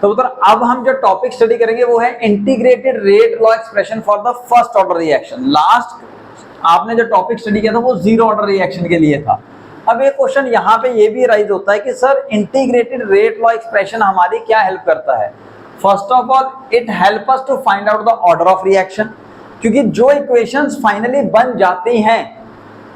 तो अब हम जो टॉपिक स्टडी करेंगे वो है integrated rate law expression for the first order reaction. Last आपने जो टॉपिक स्टडी किया था वो जीरो ऑर्डर रिएक्शन के लिए था। अब एक क्वेश्चन यहाँ पे ये भी राइज होता है कि sir integrated rate law expression हमारी क्या हेल्प करता है। First of all it help us to find out the order of reaction, क्योंकि जो इक्वेशंस फाइनली बन जाती हैं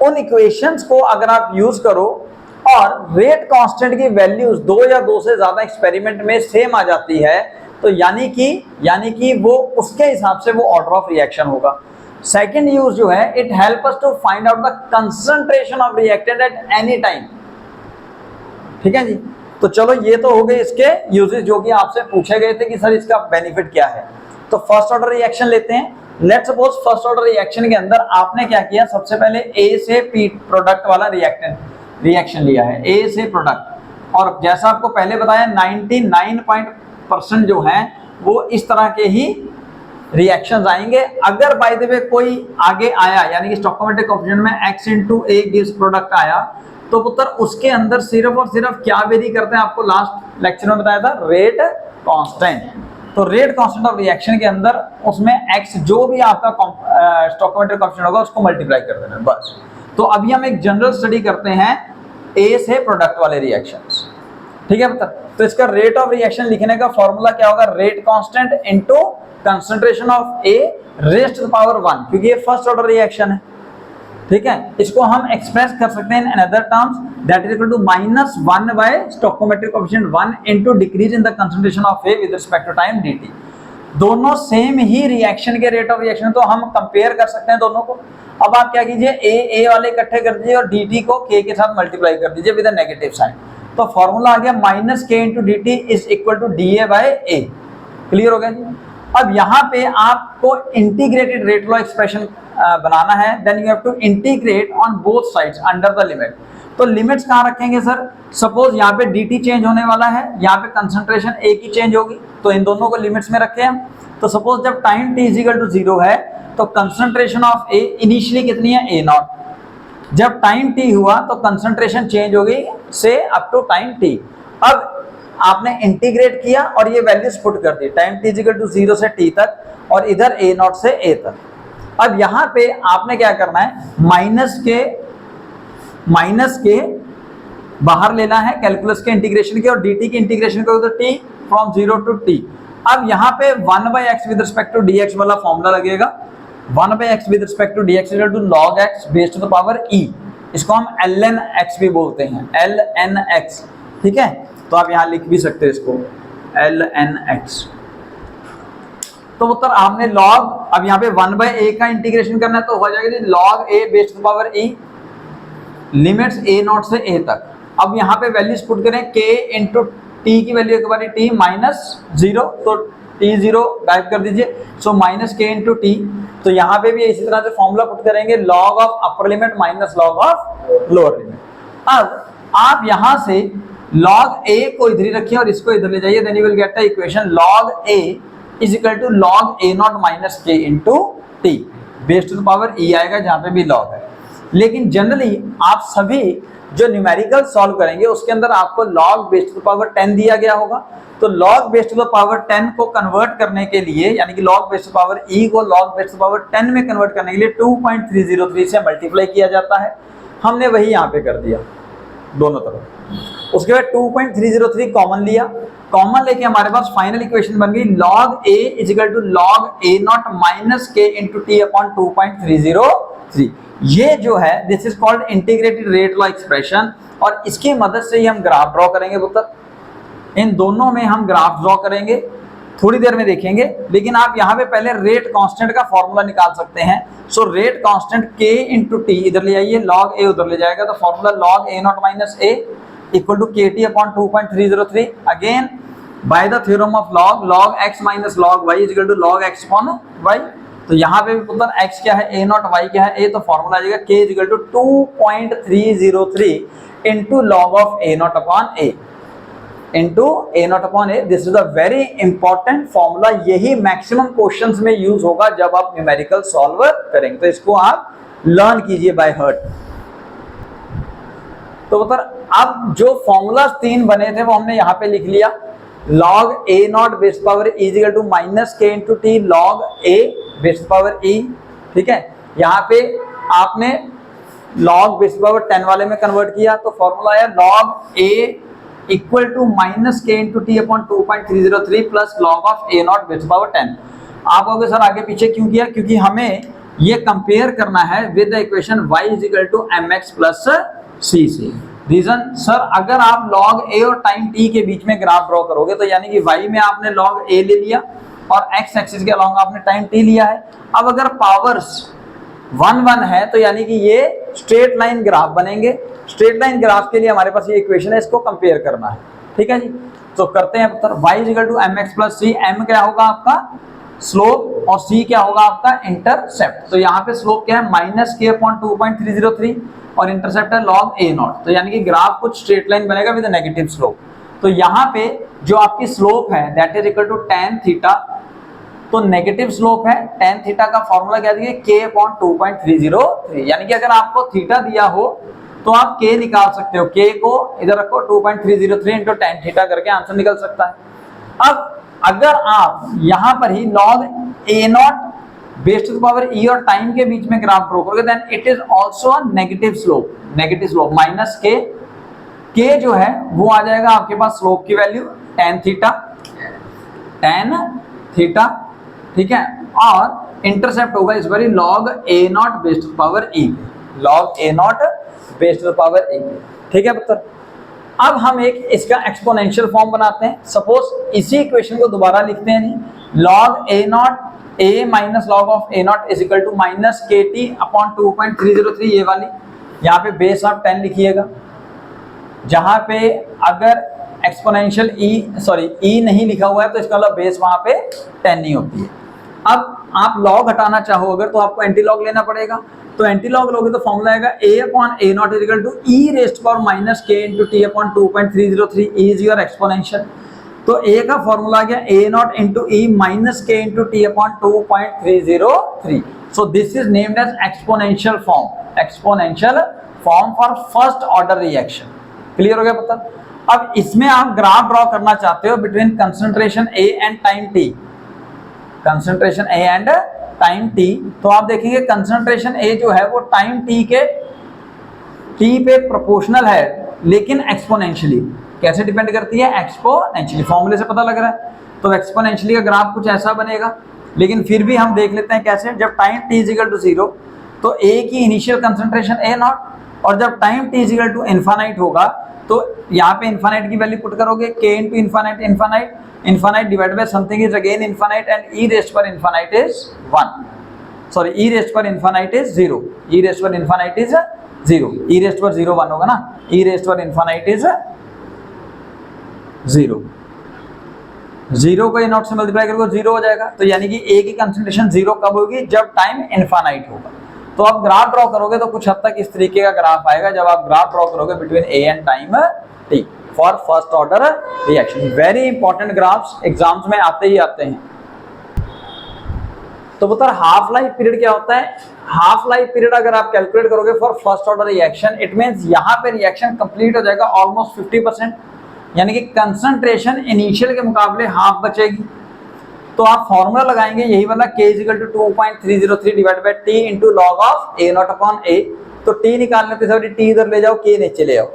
उन इक्वेशंस को अगर आप यूज करो और रेट कांस्टेंट की वैल्यूज 2 या 2 से ज्यादा एक्सपेरिमेंट में सेम आ जाती है तो यानी कि वो उसके हिसाब से वो ऑर्डर ऑफ रिएक्शन होगा। सेकेंड यूज जो है it help us to find out the concentration of reactant at any time. ठीक है जी, तो चलो ये तो हो गए इसके यूजेस जो कि आपसे पूछे गए थे कि सर इसका बेनिफिट क्या है। तो फर्स्ट ऑर्डर रिएक्शन लेते हैं। Let's suppose first order reaction के अंदर आपने क्या किया, सबसे पहले ए से पी प्रोडक्ट वाला रिएक्शन लिया है, ए से प्रोडक्ट, और जैसा आपको पहले बताया 99% जो है वो इस तरह के ही रिएक्शंस आएंगे। अगर बाय द वे कोई आगे आया यानी कि स्टोइकोमेट्रिक कोएफिशिएंट में x into a gives product आया तो पुत्र उसके अंदर सिर्फ और सिर्फ क्या वेरी करते हैं, आपको लास्ट लेक्चर में बताया था, रेट कांस्टेंट। तो रेट कांस्टेंट ऑफ रिएक्शन के अंदर उसमें x जो भी आपका स्टोइकोमेट्रिक कोएफिशिएंट होगा उसको मल्टीप्लाई कर देना बस। तो अभी हम एक जनरल स्टडी करते हैं ए से प्रोडक्ट वाले रिएक्शंस। ठीक है पुत्र, तो इसका रेट ऑफ रिएक्शन लिखने का फॉर्मूला क्या होगा, rate constant into concentration of A raised to the power 1, क्योंकि ये फर्स्ट ऑर्डर रिएक्शन है। ठीक है, इसको हम एक्सप्रेस कर सकते हैं in other terms that is equal to -1 by stoichiometric coefficient 1 into decrease in the concentration of A with respect to time dt। दोनों सेम ही रिएक्शन के रेट ऑफ रिएक्शन, तो हम कंपेयर कर सकते हैं दोनों को। अब आप क्या कीजिए, ए वाले इकट्ठे कर दीजिए और dt को k के साथ मल्टीप्लाई कर दीजिए विद अ नेगेटिव साइन। तो फॉर्मूला आ गया -k into dt is equal to da by a। Clear हो गया जी। अब यहाँ पे आपको इंटीग्रेटेड रेट लॉ एक्सप्रेशन बनाना है, then you have to integrate on both sides under the limit. तो लिमिट्स कहाँ रखेंगे सर, सपोज यहाँ पे dt चेंज होने वाला है, यहाँ पे कंसंट्रेशन a की चेंज होगी, तो इन दोनों को लिमिट्स में रखे हम। तो सपोज जब time t is equal to 0 है तो कंसंट्रेशन ऑफ a इनिशियली कितनी है, a0। जब टाइम t हुआ तो कंसंट्रेशन चेंज हो गई से अप टू टाइम t। अब आपने इंटीग्रेट किया और ये वैल्यूज पुट कर दी, time t is equal to 0 से t तक और इधर a0 से a तक। अब यहाँ पे आपने क्या करना है, माइनस के बाहर लेना है कैलकुलस के इंटीग्रेशन के और dt की इंटीग्रेशन को तो t फ्रॉम 0 टू t। अब यहाँ पे 1/x with respect to dx वाला फॉर्मूला लगेगा, 1/x with respect to dx equal to log x based to the power e। इसको हम ln x भी बोलते हैं, ln x। ठीक है, तो आप यहाँ लिख भी सकते हैं इसको ln x। तो उत्तर आपने log, अब यहाँ पे 1/a का इंटीग्रेशन करना है तो हो जाएगा log a based to the power e, limits a0 से a तक। अब यहाँ पे वैल्यूज पुट करें, k इंटू t की वैल्यू एक बार t -0, तो t0 गायब कर दीजिए, सो -k इंटू t। तो यहाँ पे भी इसी तरह से फॉर्मूला पुट करेंगे, log of upper limit minus log of lower limit. अब आप यहाँ से log a को इधर ही रखिए और इसको इधर ले जाइए, then you will get the equation log a is equal to log a0 minus k into t based to the power e आएगा जहाँ पे भी log है। लेकिन जनरली आप सभी जो न्यूमेरिकल सॉल्व करेंगे उसके अंदर आपको log based to the power 10 दिया गया होगा। तो log based to the power 10 को कन्वर्ट करने के लिए, यानी कि log based to the power e को log based to the power 10 में कन्वर्ट करने के लिए 2.303 से मल्टीप्लाई किया जाता है। हमने वही यहाँ पे कर दिया दोनों तरफ। उसके बाद 2.303 कॉमन लिया, कॉमन लेके हमारे पास फाइनल इक्वेशन बन गई log a is equal to log a0 minus k into t upon 2.303। ये जो है this is called integrated rate law expression, और इसकी मदद से ही हम ग्राफ ड्रॉ करेंगे पुत्र। इन दोनों में हम ग्राफ ड्रॉ करेंगे, थोड़ी देर में देखेंगे, लेकिन आप यहाँ पे पहले रेट कांस्टेंट का फॉर्मूला निकाल सकते हैं। So rate constant k into T इधर ले आइए, log a उधर ले जाएगा, तो formula log a0 minus a equal to kt upon 2.303। Again by the theorem of log x minus log y is equal to log x upon y। तो यहाँ पे भी पुत्र x क्या है, a0, y क्या है, a, तो फॉर्मूला आ जाएगा k is equal to 2.303 into log of a0 upon a into a0 upon a। This is a very important formula, यही मैक्सिमम क्वेश्चंस में यूज होगा जब आप न्यूमेरिकल सॉल्व करेंगे, तो इसको आप लर्न कीजिए बाय हार्ट। तो पुत्र अब जो फॉर्मूलाज 3 बने थे वो हमने यहाँ पे लिख लिया। Log A not base power E is equal to minus के into T log A base power E. ठीक है, यहाँ पे आपने लॉग बेस पावर 10 वाले में कन्वर्ट किया तो फॉर्मूला आया log A equal to minus के into T upon 2.303 plus log of A not base power 10। आप कहोगे सर आगे पीछे क्यों किया? क्योंकि हमें ये कंपेयर करना है with the equation y is equal to mx plus c से। रीजन सर, अगर आप log a और टाइम t के बीच में ग्राफ ड्रॉ करोगे तो यानी कि y में आपने log a ले लिया और x एक्सिस के अलॉन्ग आपने टाइम t लिया है। अब अगर पावर्स 1 1 है तो यानी कि ये स्ट्रेट लाइन ग्राफ बनेंगे। स्ट्रेट लाइन ग्राफ के लिए हमारे पास ये इक्वेशन है, इसको कंपेयर करना है। ठीक है जी, तो करते हैं उत्तर। y is equal to mx plus c। m क्या होगा आपका? स्लोप, और c क्या होगा आपका? इंटरसेप्ट। तो यहाँ पे स्लोप क्या है? माइनस के अपॉन 2.303 और इंटरसेप्ट है लॉग ए नॉट। तो यानी कि ग्राफ कुछ स्ट्रेट लाइन बनेगा विद नेगेटिव स्लोप। तो यहाँ पे जो आपकी स्लोप है that is equal to tan theta, तो नेगेटिव स्लोप है। tan थीटा का फॉर्मूला क्या दिया? k upon 2.303। यानी कि अगर आपको थीटा दिया हो तो आप k निकाल सकते हो। k को इधर रखो, 2.303 इंटू tan थीटा करके आंसर निकल सकता है। अब अगर आप यहां पर ही log a not base to the power e और टाइम के बीच में ग्राफ ड्रॉ करोगे then it is also a negative slope. Negative slope minus k जो है वो आ जाएगा आपके पास स्लोप की वैल्यू tan थीटा। ठीक है, और इंटरसेप्ट होगा इस बार log a not base to the power e, log a not base to the power e। ठीक है पुत्र, अब हम एक इसका एक्सपोनेंशियल फॉर्म बनाते हैं। सपोज इसी इक्वेशन को दोबारा लिखते हैं, log a not a minus log of a not is equal to minus K T upon 2.303, ये वाली यहाँ पे बेस ऑफ 10 लिखिएगा। जहां पे अगर एक्सपोनेंशियल e नहीं लिखा हुआ है तो इसका मतलब बेस वहां पे 10 नहीं होती है। अब आप log हटाना चाहो अगर तो आपको एंटी लॉग लेना पड़ेगा। तो एंटी लॉग लोगे तो फॉर्मूला आएगा a upon a not is equal to e raised power minus k into T upon 2.303 is your exponential. तो a का फॉर्मूला आ गया a not into e minus k into T upon 2.303। So this is named as exponential form. Exponential form for first order reaction. Clear हो गया पता? अब इसमें आप ग्राफ ड्रॉ करना चाहते हो between concentration a and time t। Concentration a and time t, तो आप देखेंगे कंसंट्रेशन a जो है वो टाइम t पे प्रोपोर्शनल है, लेकिन एक्सपोनेंशियली। कैसे डिपेंड करती है? एक्सपोनेंशियली। फॉर्मूले से पता लग रहा है। तो एक्सपोनेंशियली का ग्राफ कुछ ऐसा बनेगा, लेकिन फिर भी हम देख लेते हैं कैसे। जब time t is equal to 0 तो a की इनिशियल कंसंट्रेशन a नॉट, और जब time t is equal to infinite होगा तो यहाँ पे इनफाइनाइट की वैल्यू पुट करोगे, k into infinite, infinite divided by something is again infinite and e raised पर infinite is 1। Sorry, e raised पर इनफाइनाइट इज 0। e रेस्ट पर infinite is 0। e raised पर 0 1 होगा ना। e रेस्ट पर infinite is 0। 0 को a not से multiply करोगे 0 हो जाएगा। तो यानी कि a की कंसंट्रेशन 0 कब होगी? जब टाइम इनफाइनाइट होगा। तो आप ग्राफ ड्रॉ करोगे तो कुछ हद तक इस तरीके का ग्राफ आएगा जब आप ग्राफ ड्रॉ करोगे between a and time t for first order reaction. Very important graphs exams में आते ही आते हैं। तो पुत्र हाफ लाइफ पीरियड क्या होता है? हाफ लाइफ पीरियड अगर आप कैलकुलेट करोगे for first order reaction, it means यहाँ पे रिएक्शन कंप्लीट हो जाएगा ऑलमोस्ट 50%, यानी कि कंसंट्रेशन इनिशियल के मुकाबले हाफ बचेगी। तो आप फॉर्मूला लगाएंगे यही वाला k is equal to 2.303 divided by t into log of a not upon a। तो t निकालने पे सभी t इधर ले जाओ, k नीचे ले आओ।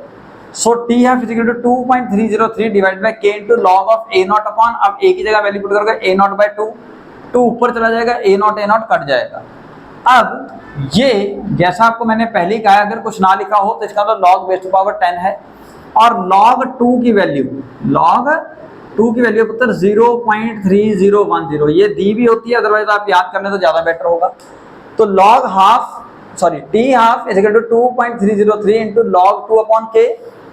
सो t half is equal to 2.303 divided by k into log of a not upon, अब a की जगह वैल्यू पुट करोगे a नॉट बाय 2, 2 ऊपर चला जाएगा, a नॉट कट जाएगा। अब ये जैसा आपको मैंने पहले कहा, अगर कुछ ना लिखा हो तो इसका मतलब log बेस टू पावर 10 है, और log 2 की वैल्यू पुत्र 0.3010, ये दी भी होती है, अदरवाइज आप याद करने तो ज्यादा बेटर होगा। तो log t half is equal to 2.303 into log 2 upon k।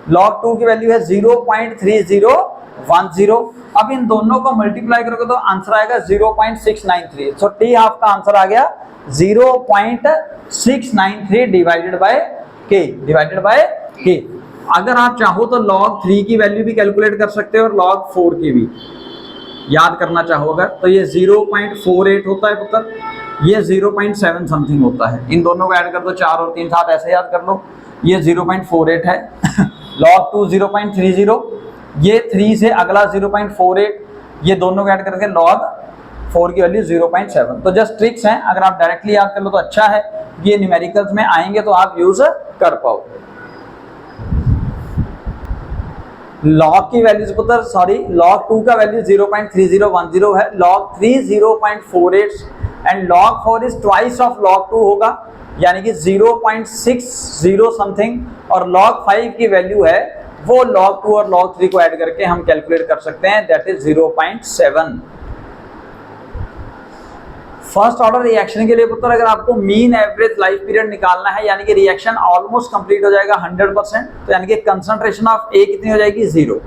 log 2 की वैल्यू है 0.3010। अब इन दोनों को मल्टीप्लाई करोगे तो आंसर आएगा 0.693। सो t हाफ का आंसर आ गया 0.693 डिवाइडेड बाय k। अगर आप चाहो तो log 3 की वैल्यू भी कैलकुलेट कर सकते हो और log 4 की भी याद करना चाहो अगर, तो ये 0.48 होता है पुत्र, ये 0.7 समथिंग होता है। इन दोनों को ऐड कर दो, 4 और 3 साथ ऐसे याद कर लो, ये 0.48 है। log 2 0.30, ये 3 से अगला 0.48, ये दोनों को ऐड करके log 4 की वैल्यू 0.7। तो जस्ट ट्रिक्स हैं, अगर आप डायरेक्टली याद कर लो तो अच्छा है, ये न्यूमेरिकल्स में आएंगे तो आप यूज कर पाओगे। log की वैल्यू पुत्र सॉरी log 2 का वैल्यू 0.3010 है, log 3 0.48 and log 4 is twice of log 2 होगा, यानी कि 0.60 समथिंग, और log 5 की वैल्यू है वो log 2 और log 3 को ऐड करके हम कैलकुलेट कर सकते हैं, that is 0.7। First order reaction के लिए पुत्र अगर आपको मीन एवरेज लाइफ पीरियड निकालना है, यानी कि रिएक्शन ऑलमोस्ट कंप्लीट हो जाएगा 100%, तो यानी कि कंसंट्रेशन ऑफ ए कितनी हो जाएगी 0।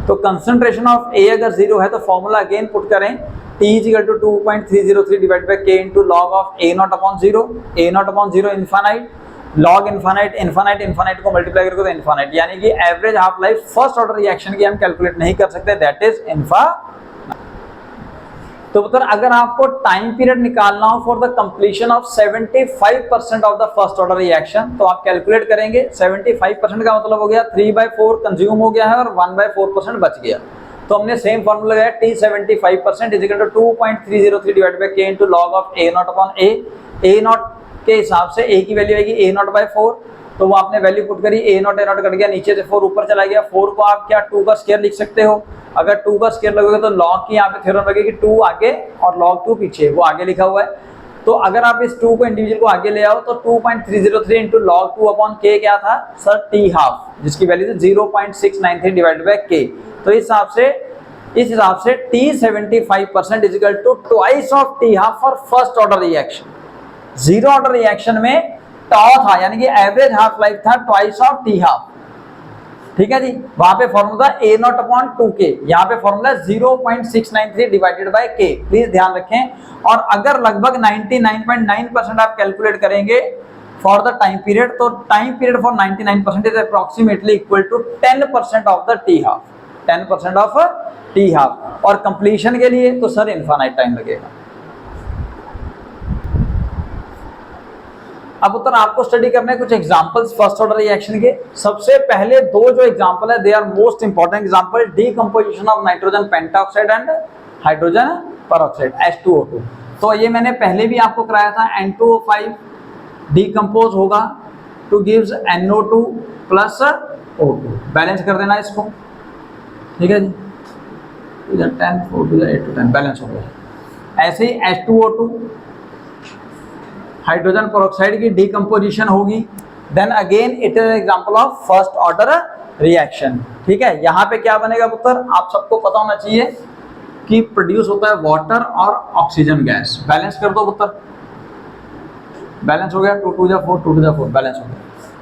तो कंसंट्रेशन ऑफ ए अगर 0 है तो फॉर्मूला अगेन पुट करें, T = 2.303 divide by K into log of A0 upon 0, A0 upon 0 infinite, log infinite, infinite infinite को मल्टीप्लाई करके तो इनफाइनाइट, यानी कि average half life first order reaction की हम कैलकुलेट नहीं कर सकते, दैट इज इनफाइनाइट। तो पुत्र अगर आपको टाइम पीरियड निकालना हो for the completion of 75% of the first order reaction, तो आप कैलकुलेट करेंगे 75% का मतलब हो गया 3/4 कंज्यूम हो गया है और 1/4% बच गया। तो हमने सेम फॉर्मूला लगाया, T 75% is equal to 2.303 divide by K into log of A0 upon A। A0 के हिसाब से A की वैल्यू आएगी A0/4, तो वो आपने वैल्यू पुट करी, A0 कट गया, नीचे से 4 ऊपर चला गया, 4 को आप क्या 2 का स्क्वायर लिख सकते हो, अगर 2 का स्क्वायर लगोगे तो log की यहाँ पे थ्योरम लगेगी 2 आगे और log 2 पीछे, वो आगे लिखा हुआ है। तो अगर आप इस 2 को इंडिविजुअल को आगे ले आओ तो 2.303 into log 2 upon K क्या था सर T हाफ, जिसकी वैल्यू थी 0.693 डिवाइड बाय K। तो इस हिसाब से T 75% is equal to twice of T half for first order reaction. Zero order reaction में tau था, यानी कि एवरेज हाफ लाइफ था ट्वाइस ऑफ T हाफ, ठीक है जी। वहां पे फॉर्मूला A0 upon 2K, यहाँ पे formula 0.693 divided by K, please ध्यान रखें। और अगर लगभग 99.9% आप कैलकुलेट करेंगे फॉर द टाइम पीरियड, तो time period for 99% is approximately equal to 10% of the T half, 10% of T half. और कंप्लीशन के लिए तो सर इनफाइनाइट टाइम लगेगा। अब उत्तर आपको स्टडी करने कुछ एग्जांपल्स फर्स्ट ऑर्डर रिएक्शन के। सबसे पहले दो जो एग्जांपल है they are most important example, decomposition of nitrogen pentaoxide and hydrogen peroxide H2O2। तो ये मैंने पहले भी आपको कराया था, N2O5 डीकंपोज होगा two gives NO2 plus O2, balance कर देना इसको, ठीक है जी, 10 4 to the 8 to 10 बैलेंस हो गया। ऐसे ही H2O2 हाइड्रोजन पेरोक्साइड की डीकंपोजिशन होगी, then again it is example of first order reaction, ठीक है। यहाँ पे क्या बनेगा पुत्र, आप सबको पता होना चाहिए कि प्रोड्यूस होता है वाटर और ऑक्सीजन गैस। बैलेंस कर दो पुत्र, बैलेंस हो गया, 2 2 जा 4 2 2 जा 4 बैलेंस हो गया,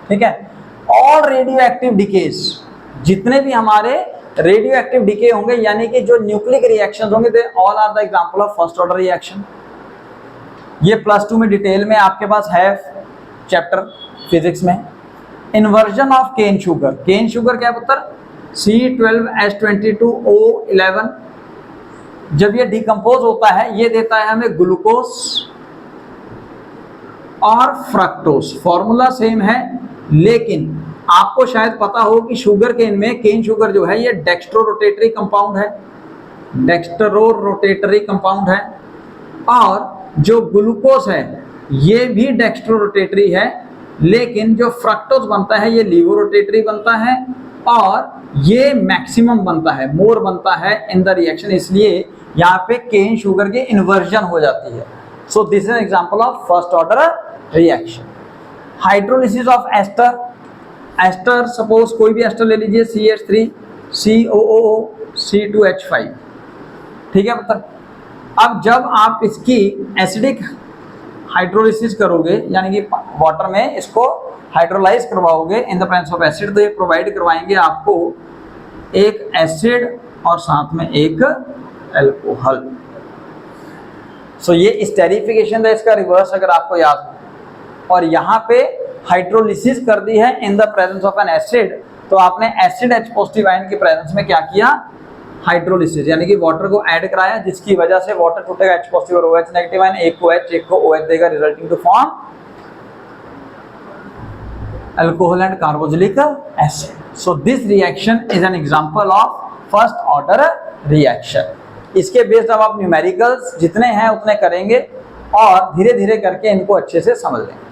ठीक है। ऑल रेडियो एक्टिव डिकेज, जितने भी हमारे रेडियो एक्टिव डिके होंगे, यानी कि जो न्यूक्लिक रिएक्शंस होंगे, they all are the example of first order reaction. ये प्लस 2 में डिटेल में आपके पास है चैप्टर फिजिक्स में। Inversion of cane sugar, cane sugar क्या पुत्र, C12H22O11। जब ये डिकम्पोज होता है ये देता है हमें ग्लूकोज और फ्रक्टोज, फॉर्मूला सेम है, लेकिन आपको शायद पता हो कि शुगर केन में, केन शुगर जो है ये डेक्स्ट्रो रोटेटरी कंपाउंड है, डेक्स्ट्रो रोटेटरी कंपाउंड है, और जो ग्लूकोज है ये भी डेक्स्ट्रो रोटेटरी है, लेकिन जो फ्रक्टोज बनता है ये लीवो रोटेटरी बनता है, और ये मैक्सिमम बनता है, मोर बनता है इन द रिएक्शन, इसलिए यहाँ पे केन शुगर की इन्वर्जन हो जाती है। So this is example of first order reaction. Hydrolysis of ester, ester suppose कोई भी एस्टर ले लीजिए, CH3 COOO C2H5, ठीक है पुत्र। अब जब आप इसकी एसिडिक हाइड्रोलिसिस करोगे, यानी कि वाटर में इसको हाइड्रोलाइज करवाओगे in the presence of acid, तो ये प्रोवाइड करवाएंगे आपको एक एसिड और साथ में एक अल्कोहल। सो ये स्टेरिफिकेशन है, इसका रिवर्स अगर आपको याद हो, और यहाँ पे हाइड्रोलिसिस कर दी है in the presence of N acid, तो आपने एसिड H पॉजिटिव आयन के प्रेजेंस में क्या किया, हाइड्रोलिसिस, यानी कि वाटर को ऐड कराया, जिसकी वजह से वाटर टूटेगा H पॉजिटिव और OH नेगेटिव आयन, एक को H एक को OH देगा, resulting to form alcohol and carboxylic acid. So this reaction is an example of first order reaction. इसके बेस्ड अब आप न्यूमेरिकल्स जितने हैं उतने करेंगे और धीरे धीरे करके इनको अच्छे से समझ लेंगे.